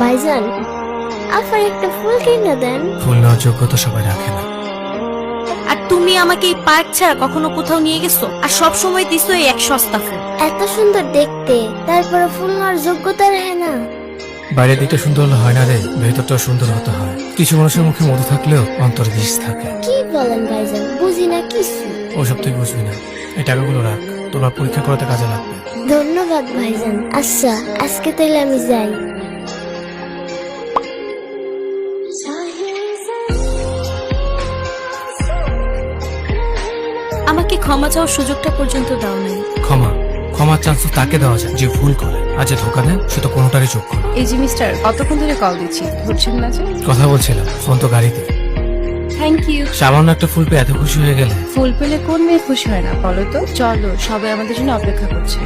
ভাইজান, আফার একটা ফুল কিনে দেন। ফুল নেওয়ার যোগ্যতা সবাই রাখে না। আর তুমি আমাকে এই পার্ক ছাড়া কখনো কোথাও নিয়ে গেছো? আর সব সময় দিছো এই এক সস্তা ফুল। এত সুন্দর দেখতে, তারপরে ফুল নেওয়ার যোগ্যতা রাখে না। বাইরের দিকটা সুন্দর হলে হয় না রে, ভেতরটাও সুন্দর হতে হয়। কিছু মানুষের মুখে মধু থাকলেও অন্তরে বিষ থাকে। কি বলেন ভাইজান, বুঝি না কিছু। ওসব তুই বুঝবি না। এই টাকাগুলো রাখ, তোমার পরীক্ষা করাতে কাজে লাগবে। ধন্যবাদ ভাইজান। আচ্ছা, আজকে তাহলে আমি যাই। আমাকে ক্ষমা চাওয়ার সুযোগটা পর্যন্ত দাও নাই। ক্ষমার চান্স তো তাকে দেওয়া যায় যে ভুল করে, আর যে ধোকা দেয় সে তো কোনোটারই যোগ্য না। এই যে মিস্টার, কতক্ষণ ধরে কল দিচ্ছি, ধরছেন না যে? কথা বলছিলাম, ফোন তো গাড়িতে। Thank you. সামান্য একটা ফুল পেয়ে এত খুশি হয়ে গেলে? ফুল পেলে কোন মেয়ে খুশি হয় না বলো তো? চলো, সবাই আমাদের জন্য অপেক্ষা করছে।